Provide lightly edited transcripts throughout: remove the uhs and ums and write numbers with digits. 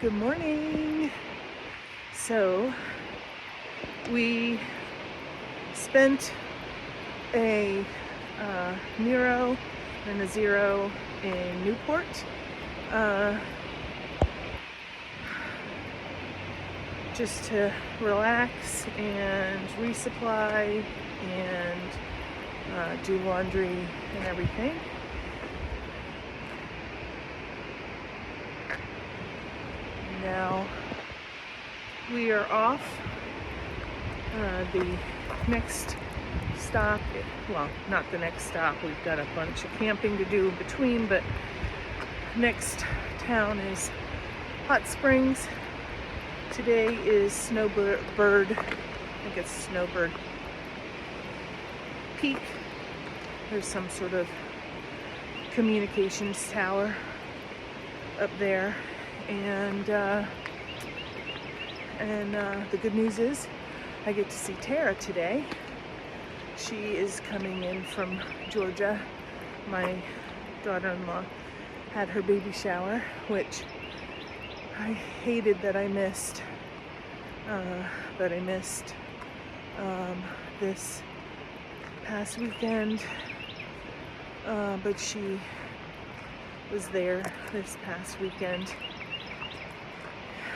Good morning. So we spent a Nero and a Zero in Newport. Just to relax and resupply and do laundry and everything. Now we are off. The next stop, well, not the next stop, we've got a bunch of camping to do in between, but next town is Hot Springs. Today is Snowbird, I think it's Snowbird Peak. There's some sort of communications tower up there. And the good news is I get to see Tara today. She is coming in from Georgia. My daughter-in-law had her baby shower, which I hated that I missed. This past weekend. But she was there this past weekend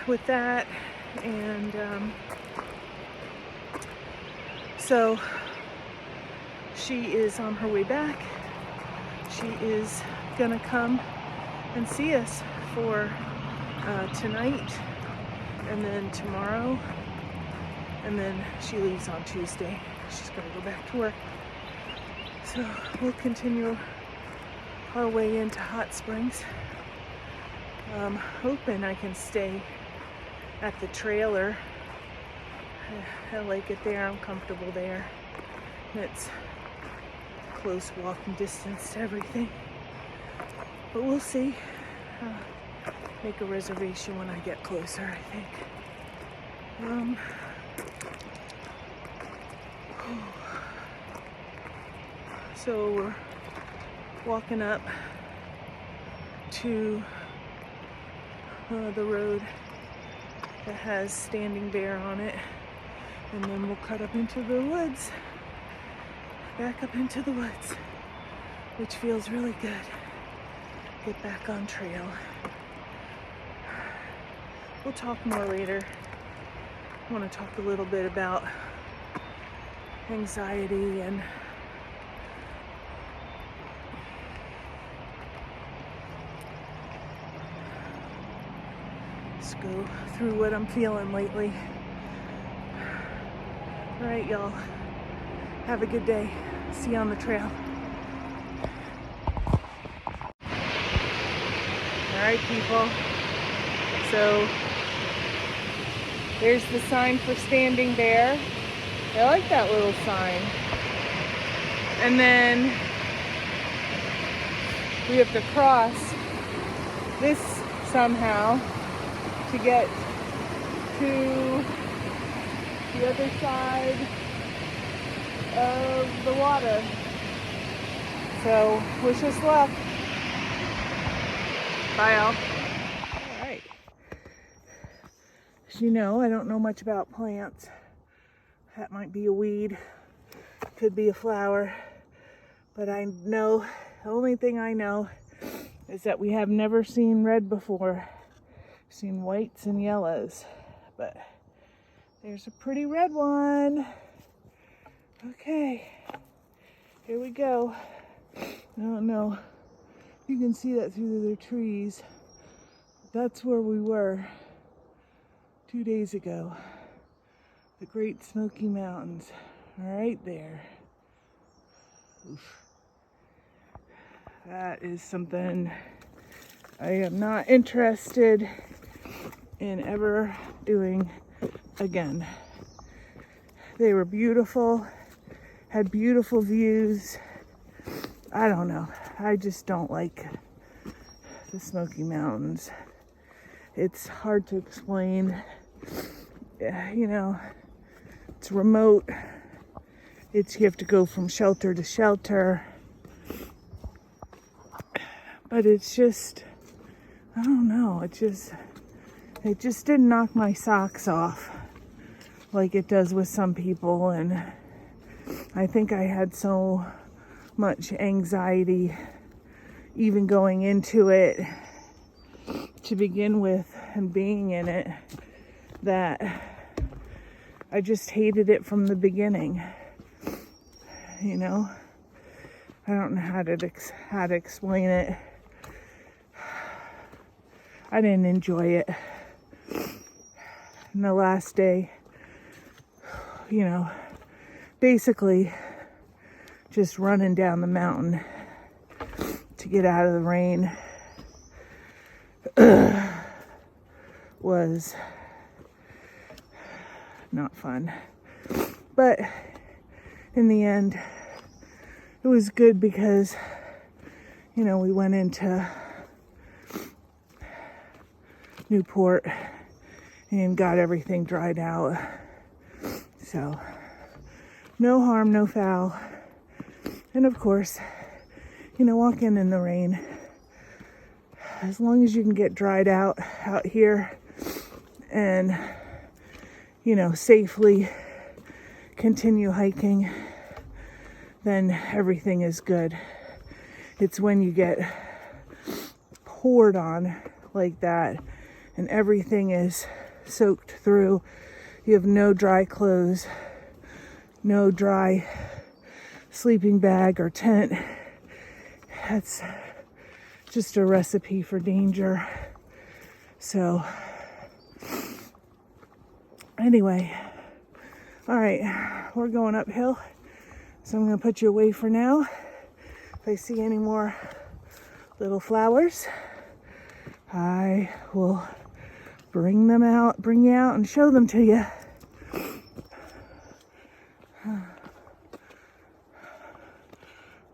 with that, and so she is on her way back. She is gonna come and see us for tonight and then tomorrow, and then she leaves on Tuesday. She's gonna go back to work, so we'll continue our way into Hot Springs. Hoping I can stay at the trailer. I like it there. I'm comfortable there. It's close walking distance to everything. But we'll see. Make a reservation when I get closer, I think. So we're walking up to the road that has Standing Bear on it, and then we'll cut up into the woods, back up into the woods, which feels really good. Get back on trail. We'll talk more later. I want to talk a little bit about anxiety and go through what I'm feeling lately. All right, y'all. Have a good day. See you on the trail. All right, people. So there's the sign for Standing Bear. I like that little sign. And then we have to cross this somehow to get to the other side of the water. So wish us luck. Bye, all. All right. As you know, I don't know much about plants. That might be a weed, could be a flower, but I know, the only thing I know is that we have never seen red before. Seen whites and yellows, but there's a pretty red one. Okay, here we go. I don't know, you can see that through the trees. That's where we were 2 days ago. The Great Smoky Mountains, right there. Oof. That is something I am not interested in ever doing again. They were beautiful, had beautiful views. I don't know, I just don't like the Smoky Mountains. It's hard to explain. You know, it's remote. You have to go from shelter to shelter. But it's just, I don't know, it it just didn't knock my socks off like it does with some people. And I think I had so much anxiety even going into it to begin with and being in it that I just hated it from the beginning. You know, I don't know how to explain it. I didn't enjoy it. And the last day, you know, basically just running down the mountain to get out of the rain was not fun. But in the end, it was good because, you know, we went into Newport and got everything dried out. So, no harm, no foul. And of course, you know, walking in the rain, as long as you can get dried out here and, you know, safely continue hiking, then everything is good. It's when you get poured on like that and everything is soaked through, you have no dry clothes, no dry sleeping bag or tent. That's just a recipe for danger. So anyway, all right, we're going uphill, so I'm going to put you away for now. If I see any more little flowers, I will bring you out and show them to you.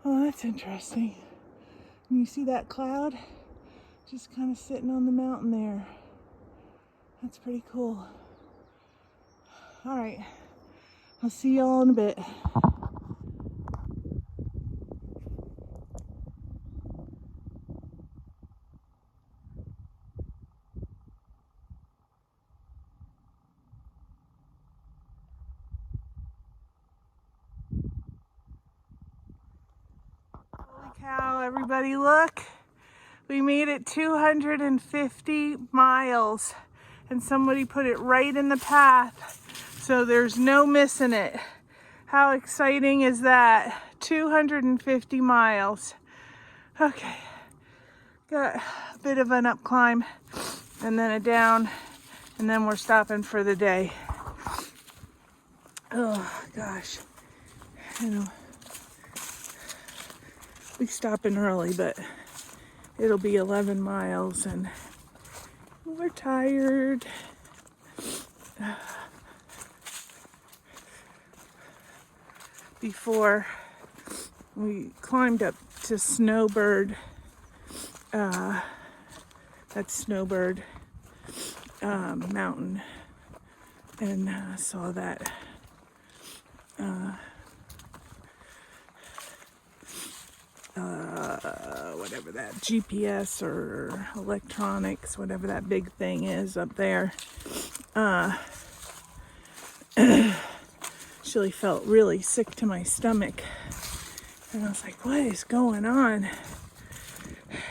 Oh, that's interesting. And you see that cloud just kind of sitting on the mountain there. That's pretty cool. All right, I'll see y'all in a bit. Holy cow, everybody look. We made it 250 miles and somebody put it right in the path, so there's no missing it. How exciting is that? 250 miles. Okay, got a bit of an up climb and then a down, and then we're stopping for the day. Oh gosh, you know, we stopping early, but it'll be 11 miles and we're tired. Before we climbed up to Snowbird, that's Snowbird Mountain, and saw that whatever that GPS or electronics, whatever that big thing is up there. Actually felt really sick to my stomach, and I was like, what is going on?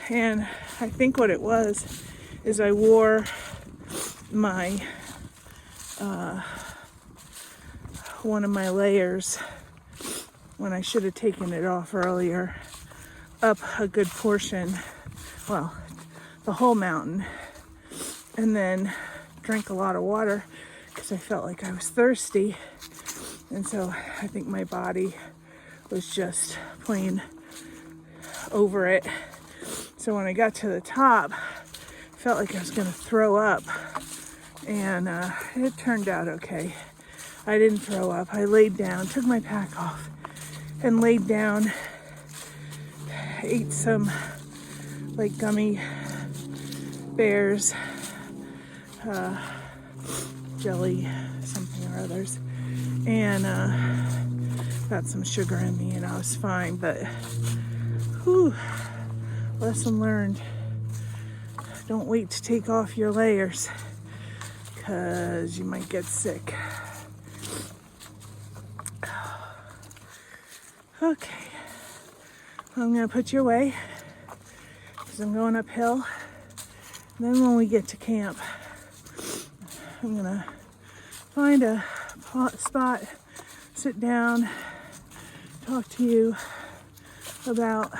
And I think what it was is I wore my one of my layers when I should have taken it off earlier, up a good portion, well, the whole mountain, and then drank a lot of water because I felt like I was thirsty. And so I think my body was just plain over it. So when I got to the top, I felt like I was going to throw up, and it turned out okay. I didn't throw up. I laid down, took my pack off, and laid down, ate some like gummy bears, jelly, something or others, and got some sugar in me, and I was fine. But whew, lesson learned. Don't wait to take off your layers. because you might get sick. Okay, I'm gonna put you away because I'm going uphill. And then when we get to camp, I'm gonna find a spot, sit down, talk to you about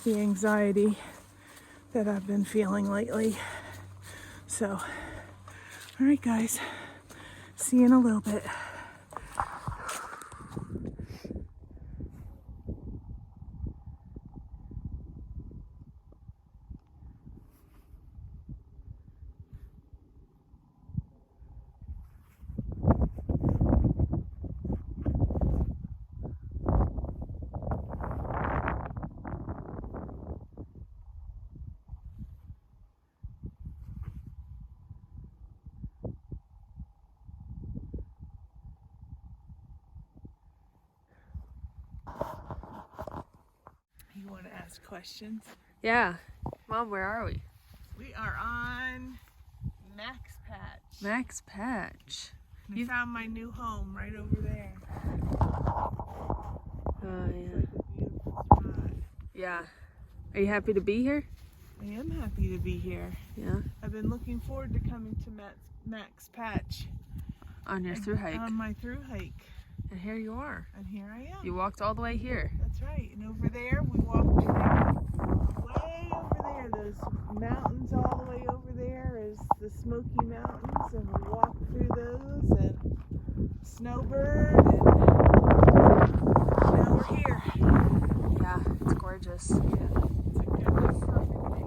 the anxiety that I've been feeling lately. So, all right guys, see you in a little bit. You want to ask questions? Yeah. Mom, where are we? We are on Max Patch. Max Patch. I found my new home right over there. Oh, yeah. It's like a beautiful spot. Yeah. Are you happy to be here? I am happy to be here. Yeah. I've been looking forward to coming to Max Patch. On your through hike. On my through hike. And here you are. And here I am. You walked all the way here. That's right. And over there, we walked way over there. Those mountains all the way over there is the Smoky Mountains. And we walked through those and Snowbird. And now we're here. Yeah, it's gorgeous. Yeah, it's a good, perfect day.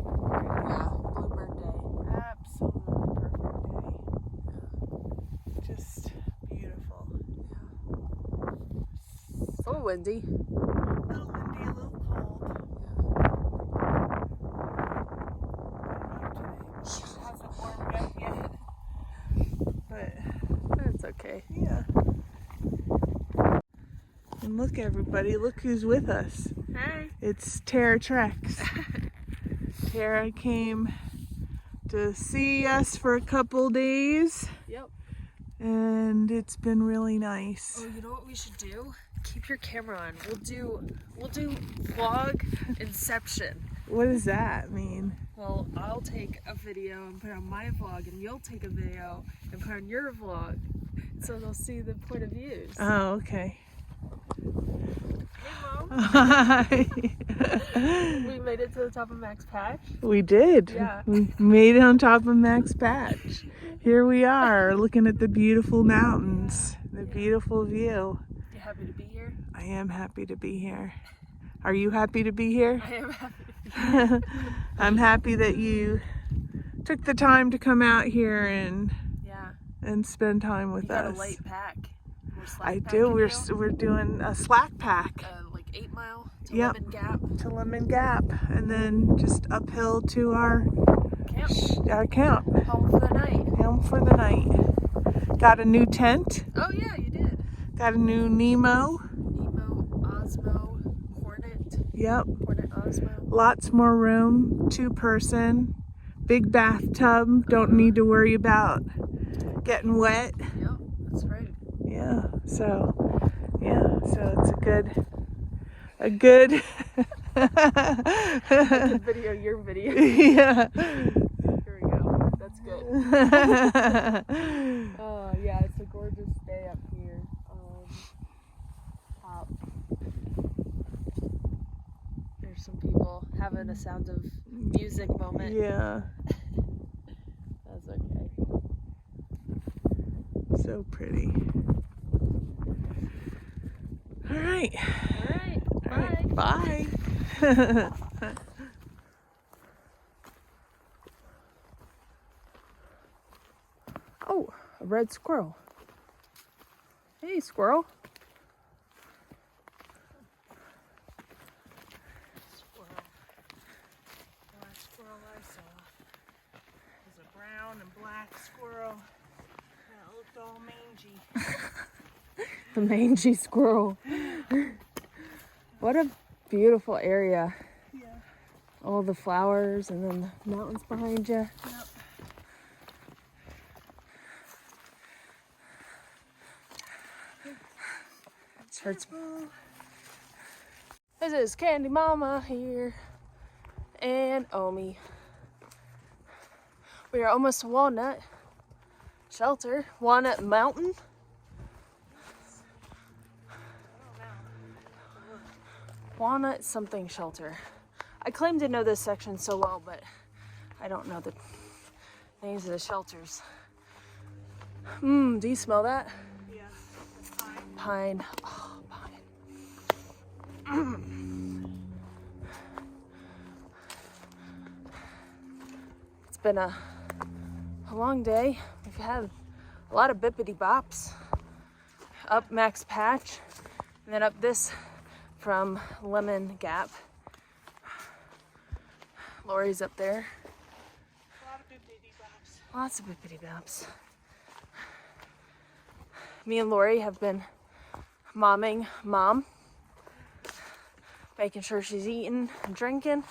Yeah, bluebird day. Absolutely perfect day. Just beautiful. A little windy. A little windy, a little cold. It hasn't warmed up yet. But It's okay. yeah. And look everybody, look who's with us. Hey. It's Tara Trex. Tara came to see us for a couple days. Yep. And it's been really nice. Oh, you know what we should do? Keep your camera on. We'll do vlog inception. What does that mean? Well, I'll take a video and put on my vlog, and you'll take a video and put on your vlog, so they'll see the point of views. Oh, okay. Hey, Mom. Hi. We made it to the top of Max Patch. We did. Yeah. We made it on top of Max Patch. Here we are, looking at the beautiful mountains, the beautiful view. You happy to be here? I am happy to be here. Are you happy to be here? I am happy to be here. I'm happy that you took the time to come out here Yeah. and spend time with You got us. a light pack. I do. We're doing a slack pack. Like 8 Mile to Yep. Lemon Gap. To Lemon Gap, and then just uphill to our camp. Home for the night. Home for the night. Got a new tent. Oh yeah, you did. Got a new Nemo. Nemo, Osmo, Hornet. Yep. Hornet Osmo. Lots more room. 2-person. Big bathtub. Don't need to worry about getting wet. Yep, that's right. Yeah. So it's a good A good video, your video. Yeah. Here we go. That's good. Yeah, it's a gorgeous day up here. Top. There's some people having a Sound of Music moment. Yeah. That's okay. So pretty. All right. All right. All right. Bye. Oh, a red squirrel. Hey, squirrel. Squirrel. The last squirrel I saw was a brown and black squirrel that looked all mangy. The mangy squirrel. What a beautiful area. Yeah. All the flowers and then the mountains behind you. Yep. hurts. This is Candy Mama here and Omi. We are almost to Walnut Shelter, Walnut Mountain. Walnut something shelter. I claim to know this section so well, but I don't know the names of the shelters. Do you smell that? Yeah, it's pine. Pine. Oh, pine. It's been a long day. We've had a lot of bippity bops. Up Max Patch, and then up this from Lemon Gap. Lori's up there. A lot of bippity bops. Lots of bippity bops. Me and Lori have been momming Mom, making sure she's eating and drinking.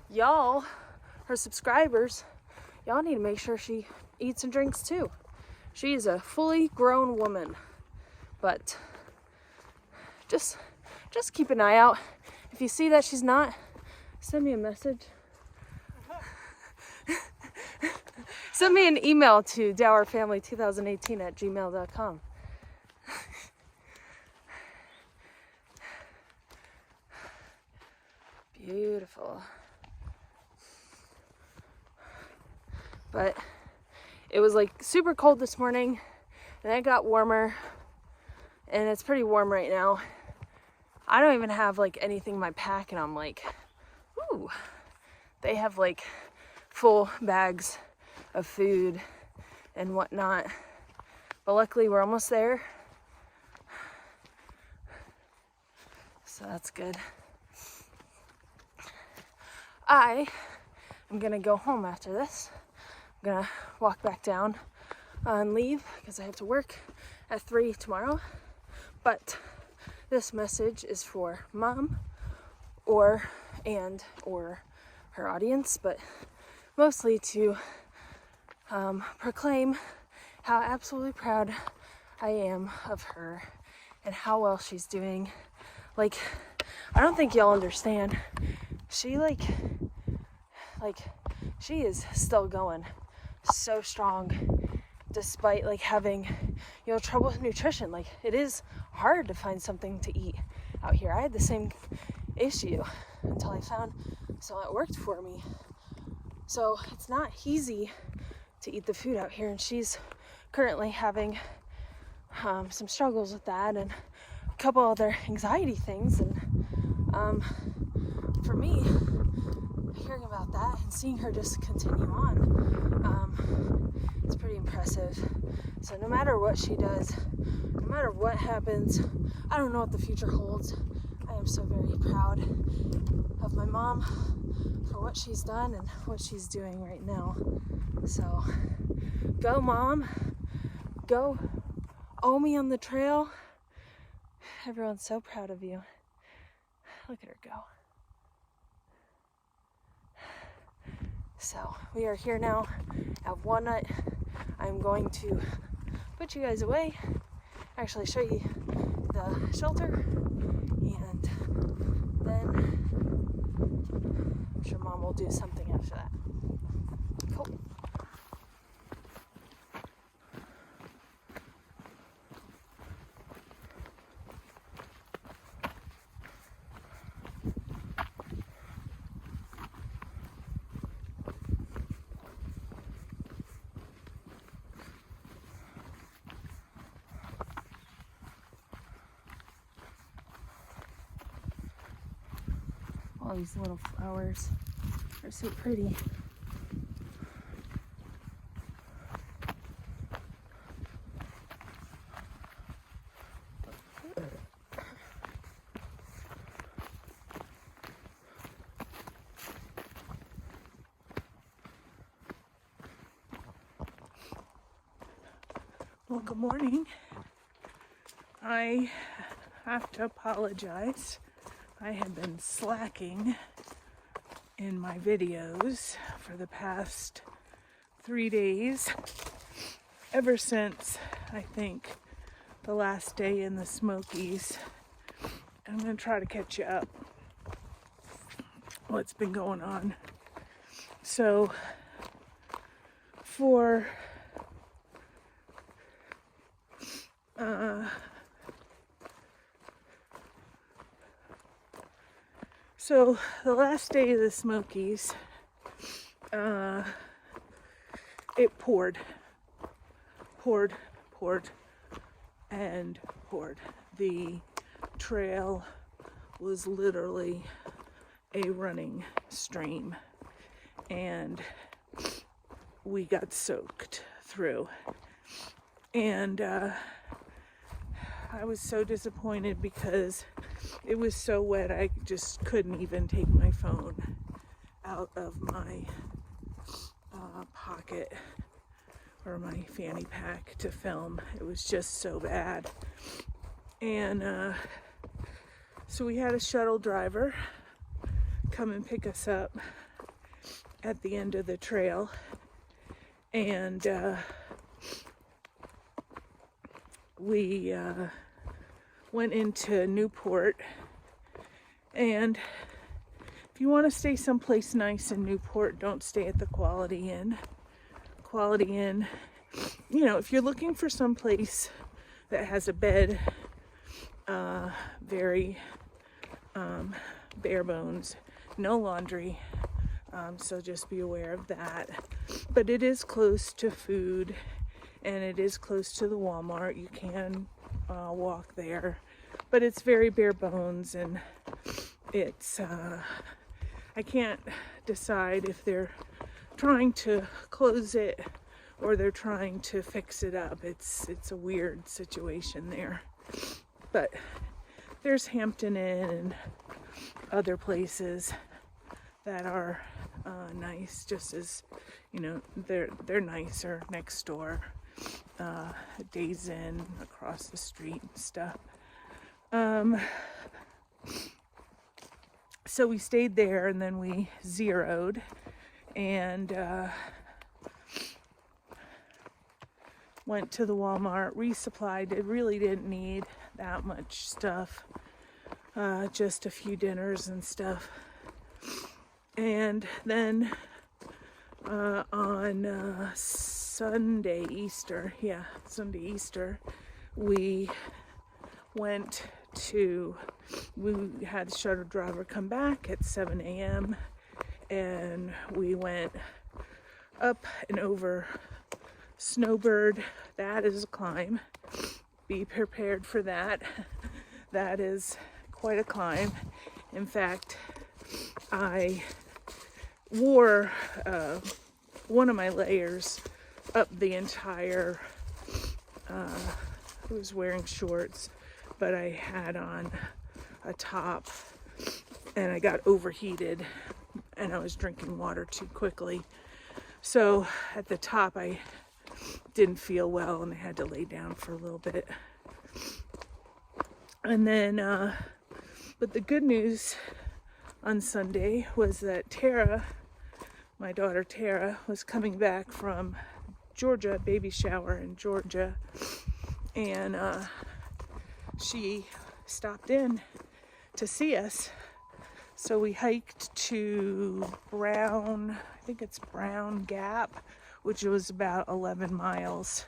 Y'all, her subscribers, y'all need to make sure she eats and drinks too. She is a fully grown woman, but just keep an eye out. If you see that she's not, send me a message. Send me an email to dowerfamily2018@gmail.com. Beautiful. But it was like super cold this morning, and then it got warmer, and it's pretty warm right now. I don't even have like anything in my pack, and I'm like, ooh, they have like full bags of food and whatnot. But luckily we're almost there, so that's good. I am gonna go home after this. I'm gonna walk back down and leave because I have to work at 3 tomorrow. But this message is for Mom or her audience, but mostly to proclaim how absolutely proud I am of her and how well she's doing. Like, I don't think y'all understand. She she is still going so strong despite like having, you know, trouble with nutrition. Like, it is hard to find something to eat out here. I had the same issue until I found something that worked for me. So it's not easy to eat the food out here, and she's currently having some struggles with that and a couple other anxiety things. And for me, hearing about that and seeing her just continue on, it's pretty impressive. So no matter what she does, no matter what happens, I don't know what the future holds. I am so very proud of my mom for what she's done and what she's doing right now. So go, Mom. Go, Omi on the trail. Everyone's so proud of you. Look at her go. So we are here now at Walnut. I'm going to put you guys away, actually show you the shelter, and then I'm sure Mom will do something after that. Cool. All these little flowers are so pretty. Well, good morning. I have to apologize. I have been slacking in my videos for the past 3 days, ever since I think the last day in the Smokies. I'm going to try to catch you up what's been going on. So for so the last day of the Smokies, it poured, and poured. The trail was literally a running stream, and we got soaked through. And I was so disappointed because it was so wet I just couldn't even take my phone out of my pocket or my fanny pack to film. It was just so bad. And so we had a shuttle driver come and pick us up at the end of the trail, and we went into Newport. And if you want to stay someplace nice in Newport, don't stay at the Quality Inn. Quality Inn, you know, if you're looking for someplace that has a bed, very bare bones, no laundry, so just be aware of that. But it is close to food, and it is close to the Walmart. You can walk there, but it's very bare bones, and it's I can't decide if they're trying to close it or they're trying to fix it up. It's a weird situation there. But there's Hampton Inn and other places that are nice, just as, you know, they're nicer next door. Days Inn across the street and stuff. So we stayed there, and then we zeroed, and went to the Walmart, resupplied. It really didn't need that much stuff, just a few dinners and stuff. And then on Sunday Easter, we went to, we had the shuttle driver come back at 7 a.m. and we went up and over Snowbird. That is a climb. Be prepared for that. That is quite a climb. In fact, I wore one of my layers up the entire, I was wearing shorts, but I had on a top, and I got overheated, and I was drinking water too quickly. So at the top I didn't feel well, and I had to lay down for a little bit. And then, but the good news on Sunday was that Tara, my daughter Tara, was coming back from Georgia, baby shower in Georgia, and she stopped in to see us. So we hiked to Brown Gap, which was about 11 miles,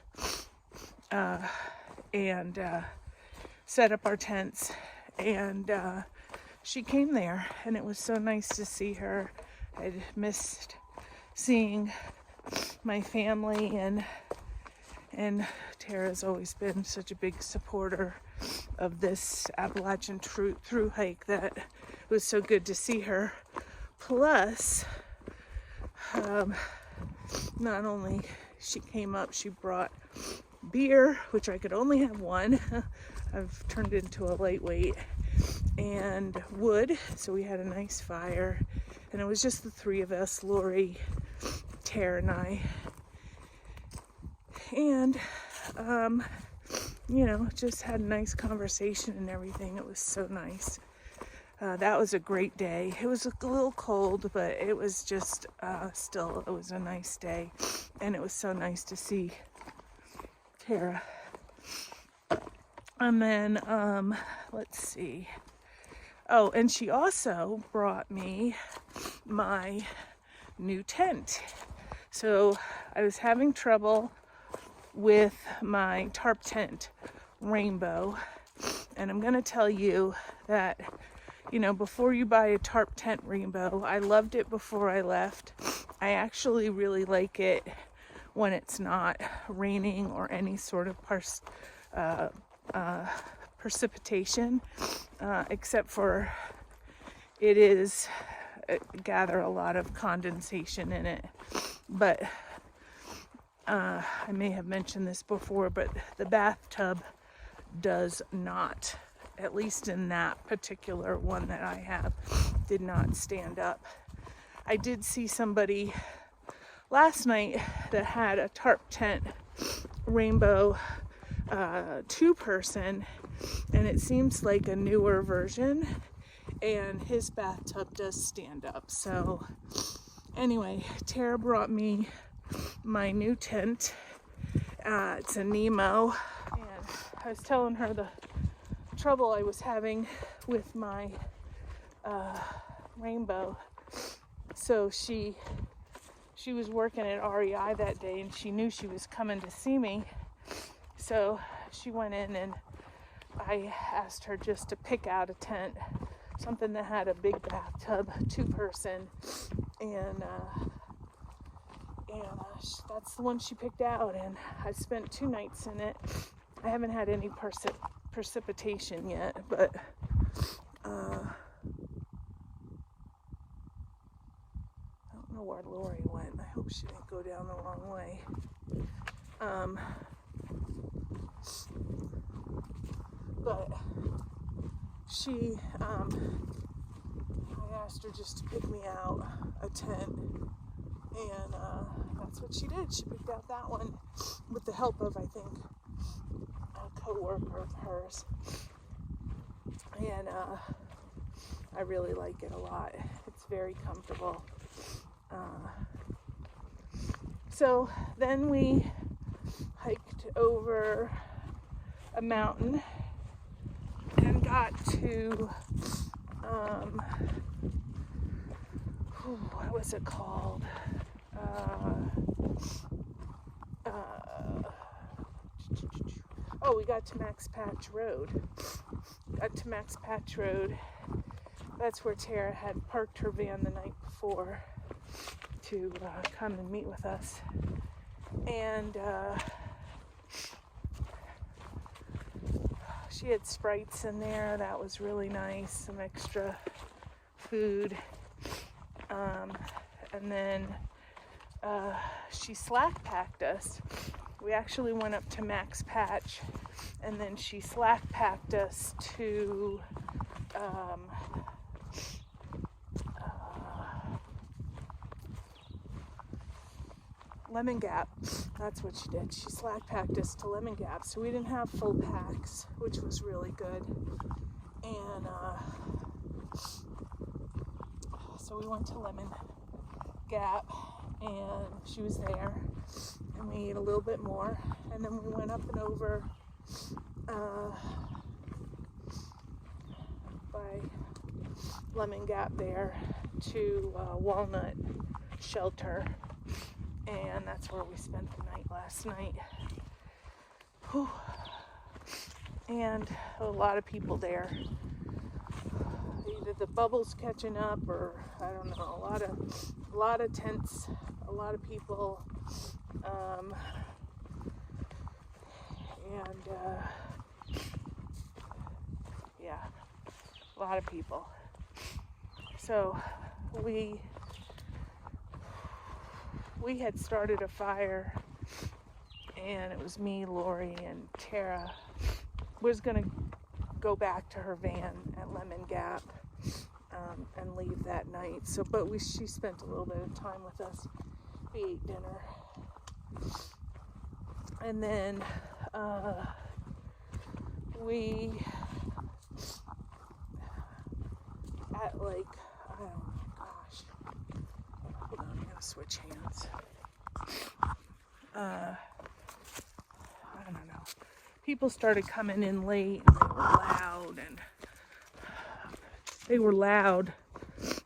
and set up our tents, and she came there, and it was so nice to see her. I'd missed seeing my family, and Tara's always been such a big supporter of this Appalachian through hike that it was so good to see her. Plus, not only she came up, she brought beer, which I could only have one. I've turned into a lightweight, and wood, so we had a nice fire, and it was just the three of us, Lori, Tara, and I. And you know, just had a nice conversation and everything. It was so nice. That was a great day. It was a little cold, but it was just still, it was a nice day, and it was so nice to see Tara. And then, let's see. Oh, and she also brought me my new tent. So I was having trouble with my tarp tent, Rainbow. And I'm gonna tell you that, before you buy a tarp tent, Rainbow, I loved it before I left. I actually really like it when it's not raining or any sort of precipitation, except for it is gather a lot of condensation in it. But I may have mentioned this before, but the bathtub does not, at least in that particular one that I have, did not stand up. I did see somebody last night that had a tarp tent, Rainbow, 2-person, and it seems like a newer version, and his bathtub does stand up. So anyway, Tara brought me my new tent. It's a Nemo, and I was telling her the trouble I was having with my Rainbow. So she was working at REI that day, and she knew she was coming to see me. So she went in, and I asked her just to pick out a tent, something that had a big bathtub, 2-person, and that's the one she picked out. And I spent 2 nights in it. I haven't had any precipitation yet, but I don't know where Lori went. I hope she didn't go down the wrong way. But she, I asked her just to pick me out a tent, and that's what she did. She picked out that one with the help of, I think, a co-worker of hers, and I really like it a lot. It's very comfortable. So then we hiked over a mountain and got to, what was it called? We got to Max Patch Road. That's where Tara had parked her van the night before to come and meet with us. And she had Sprites in there. That was really nice. Some extra food. And then she slack packed us. We actually went up to Max Patch, and then she slack packed us to Lemon Gap. That's what she did. She slack packed us to Lemon Gap, so we didn't have full packs, which was really good. And so we went to Lemon Gap, and she was there, and we ate a little bit more, and then we went up and over by Lemon Gap there to Walnut Shelter, and that's where we spent the night last night. Whew. And a lot of people there. Either the bubble's catching up, or I don't know. A lot of tents, a lot of people, yeah, a lot of people. So we had started a fire, and it was me, Lori, and Tara was gonna go back to her van at Lemon Gap and leave that night. So, but she spent a little bit of time with us. We ate dinner, and then we at like, oh my gosh, hold on, I'm gonna switch hands. I don't know. people started coming in late and they were loud.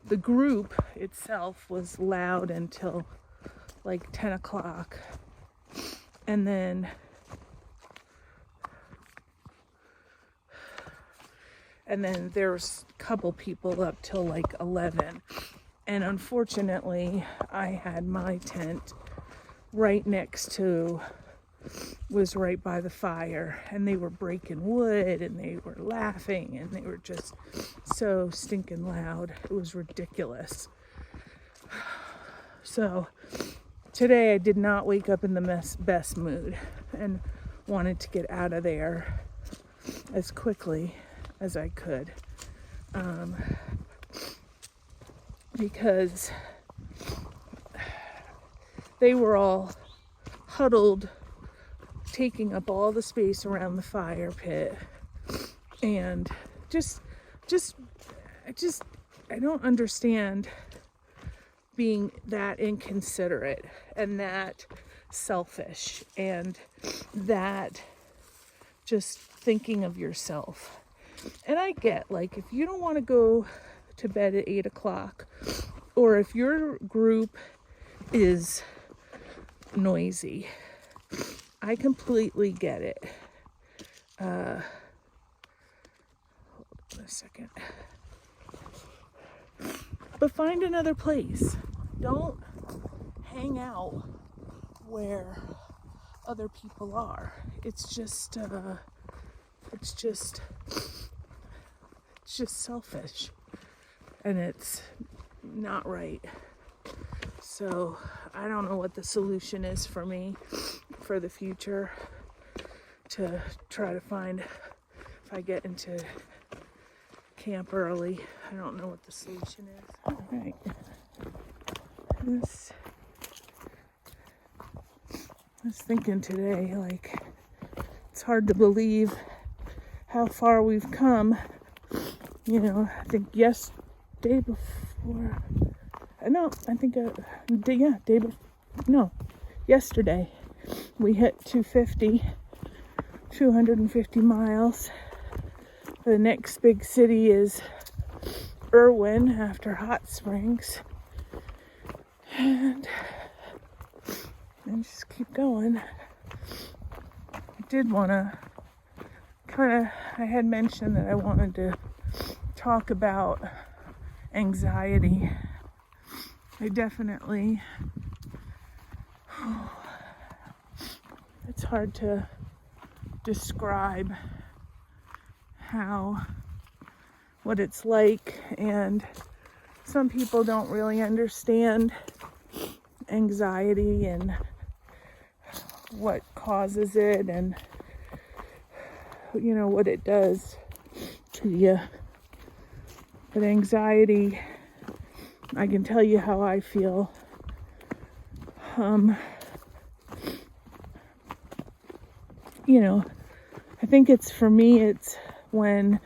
The group itself was loud until like 10 o'clock. And then there's a couple people up till like 11. And unfortunately, I had my tent right by the fire, and they were breaking wood and they were laughing and they were just so stinking loud. It was ridiculous. So today I did not wake up in the best mood and wanted to get out of there as quickly as I could, because they were all huddled, taking up all the space around the fire pit, and I don't understand being that inconsiderate and that selfish and that just thinking of yourself. And I get, like, if you don't want to go to bed at 8 o'clock, or if your group is noisy, I completely get it. Hold on a second. But find another place. Don't hang out where other people are. It's just selfish, and it's not right. So I don't know what the solution is for me for the future, to try to find, if I get into camp early, I don't know what the solution is. All right. I was thinking today, like, it's hard to believe how far we've come. You know, I think yesterday we hit 250 miles. The next big city is Irwin, after Hot Springs. And just keep going. I did want to I had mentioned that I wanted to talk about anxiety. I definitely, it's hard to describe what it's like, and some people don't really understand anxiety and what causes it, and you know what it does to you. But anxiety, I can tell you how I feel. You know, I think it's when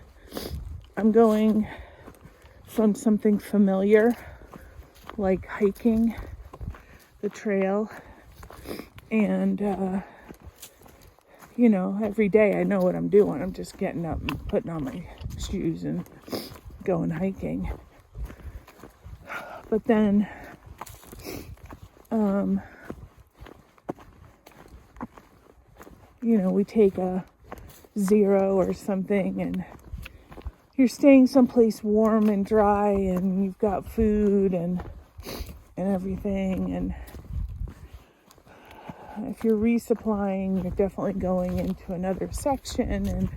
I'm going from something familiar, like hiking the trail, and you know, every day I know what I'm doing. I'm just getting up and putting on my shoes and going hiking. But then you know, we take a 0 or something, and you're staying someplace warm and dry, and you've got food and everything, and if you're resupplying, you're definitely going into another section, and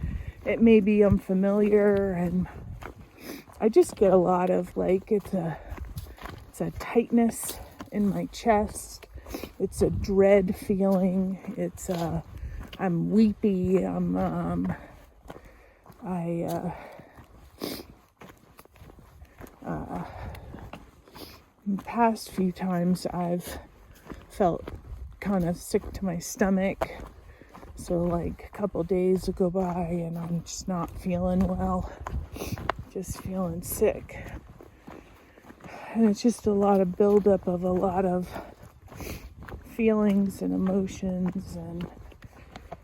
it may be unfamiliar, and I just get a lot of, like, it's a tightness in my chest, it's a dread feeling, I'm weepy, the past few times I've felt kind of sick to my stomach, so like a couple days will go by and I'm just not feeling well, just feeling sick, and it's just a lot of buildup of a lot of feelings and emotions, and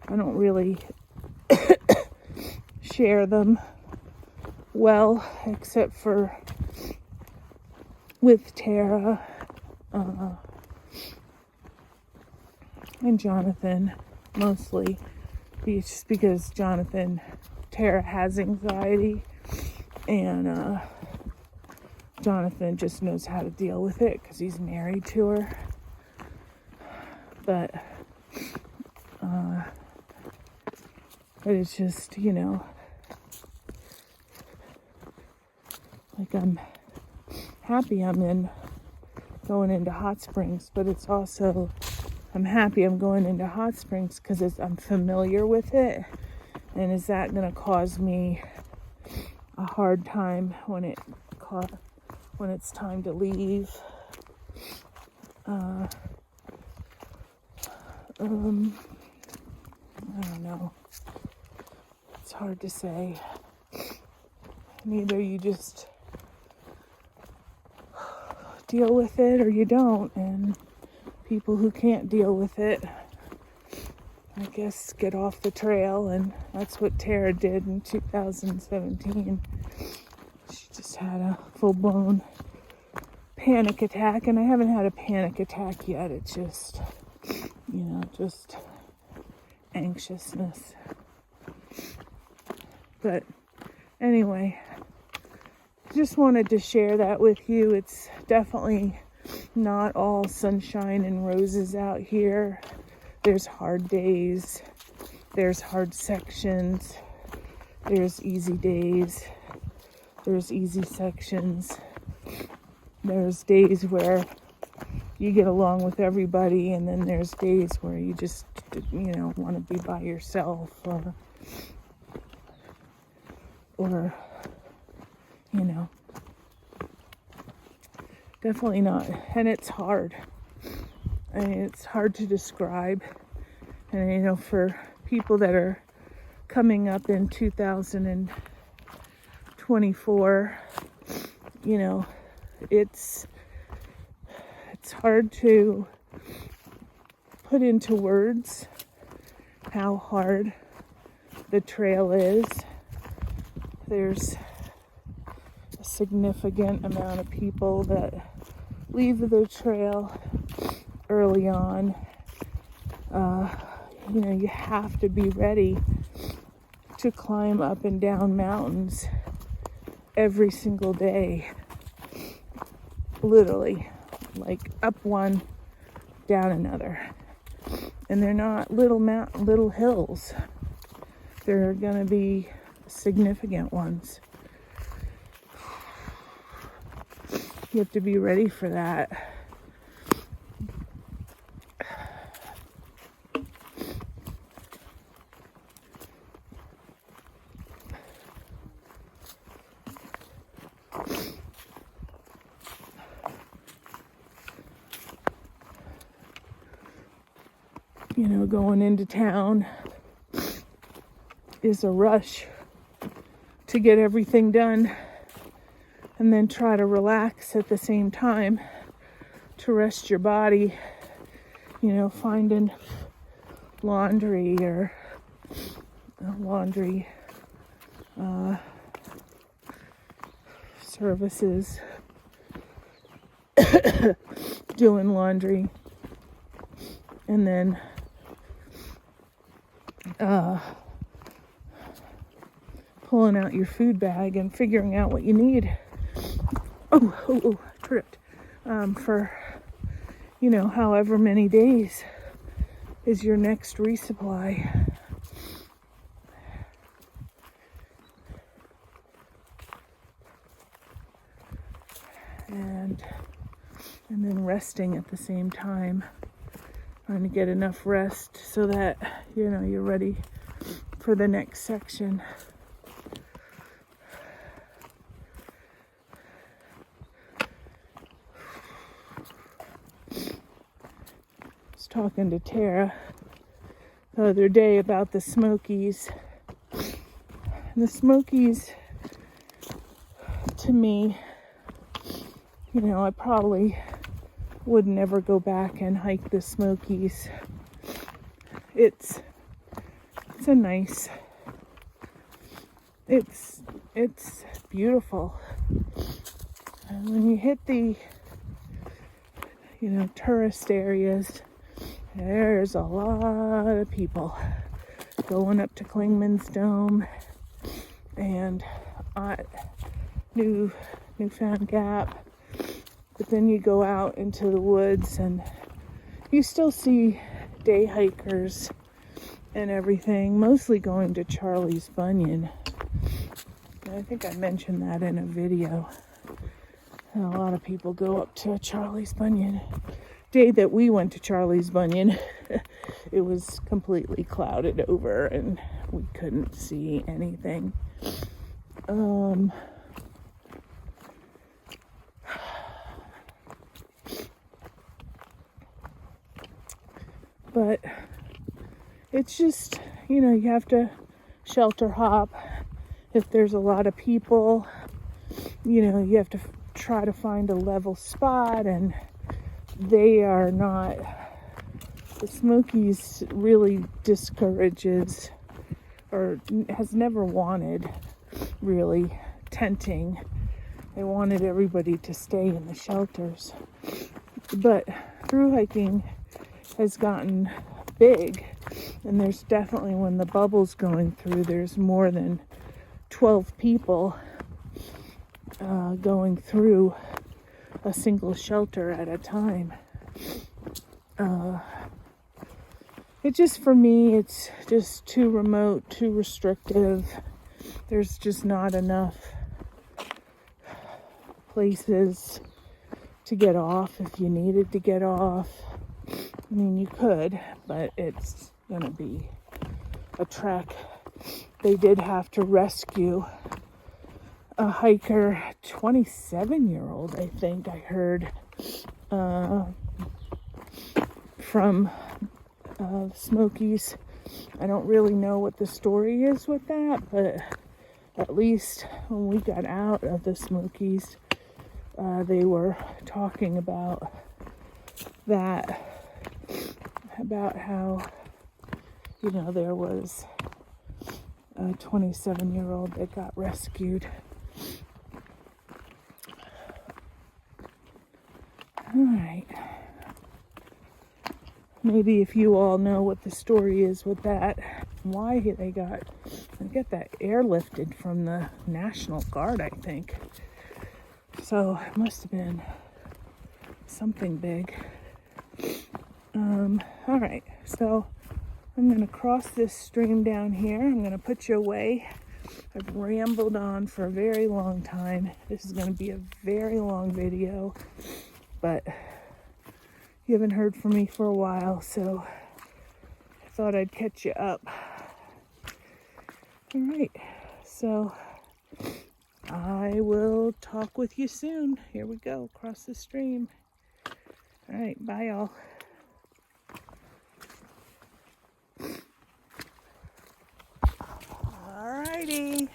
I don't really share them well, except for with Tara and Jonathan, mostly. It's just because Tara has anxiety, and Jonathan just knows how to deal with it because he's married to her. But it's just, like, I'm happy I'm going into hot springs, but it's also, I'm happy I'm going into hot springs because I'm familiar with it. And is that going to cause me a hard time when it's time to leave? I don't know. It's hard to say. And either you just deal with it or you don't. And people who can't deal with it, I guess, get off the trail. And that's what Tara did in 2017. She just had a full-blown panic attack. And I haven't had a panic attack yet. It's just, just anxiousness. But anyway, just wanted to share that with you. It's definitely not all sunshine and roses out here. There's hard days. There's hard sections. There's easy days. There's easy sections. There's days where you get along with everybody, and then there's days where you just, want to be by yourself, or definitely not. And it's hard. I mean, it's hard to describe. And, for people that are coming up in 2024, it's hard to put into words how hard the trail is. There's a significant amount of people that leave the trail early on. You have to be ready to climb up and down mountains every single day. Literally, like up one, down another. And they're not little hills. They're gonna be significant ones. You have to be ready for that. Going into town is a rush to get everything done and then try to relax at the same time to rest your body, finding laundry or services, doing laundry, and then pulling out your food bag and figuring out what you need. Oh, tripped. For, however many days is your next resupply. And then resting at the same time. Trying to get enough rest so that, you're ready for the next section. I was talking to Tara the other day about the Smokies. The Smokies, to me, I probably would never go back and hike the Smokies. It's a nice it's beautiful. And when you hit the, tourist areas, there's a lot of people going up to Klingman's Dome and Newfound Gap. But then you go out into the woods and you still see day hikers and everything, mostly going to Charlie's Bunyan. And I think I mentioned that in a video. And a lot of people go up to Charlie's Bunyan. Day that we went to Charlie's Bunyan, it was completely clouded over and we couldn't see anything. But it's just, you have to shelter hop if there's a lot of people. You have to try to find a level spot, and they are not, the Smokies really discourages or has never wanted really tenting. They wanted everybody to stay in the shelters. But through hiking has gotten big, and there's definitely, when the bubble's going through, there's more than 12 people going through a single shelter at a time. It just, for me, it's just too remote, too restrictive. There's just not enough places to get off if you needed to get off. I mean, you could, but it's gonna be a trek. They did have to rescue a hiker, 27-year-old, I think I heard, from Smokies. I don't really know what the story is with that, but at least when we got out of the Smokies, they were talking about that, about how, there was a 27-year-old that got rescued. All right. Maybe if you all know what the story is with that, why they got that airlifted from the National Guard, I think. So it must have been something big. All right, so I'm going to cross this stream down here. I'm going to put you away. I've rambled on for a very long time. This is going to be a very long video, but you haven't heard from me for a while, so I thought I'd catch you up. All right, so I will talk with you soon. Here we go, across the stream. All right, bye y'all. Alrighty,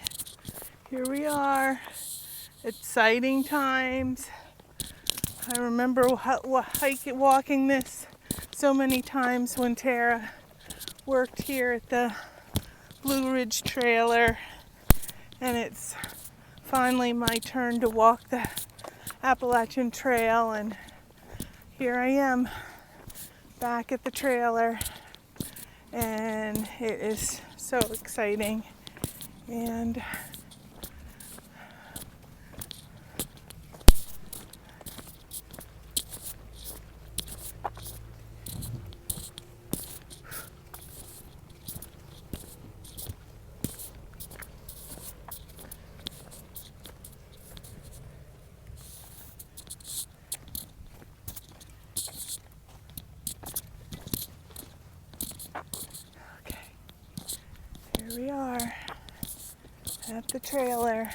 here we are. Exciting times. I remember walking this so many times when Tara worked here at the Blue Ridge trailer, and it's finally my turn to walk the Appalachian Trail, and here I am back at the trailer, and it is so exciting. And okay, here we are at the trailer.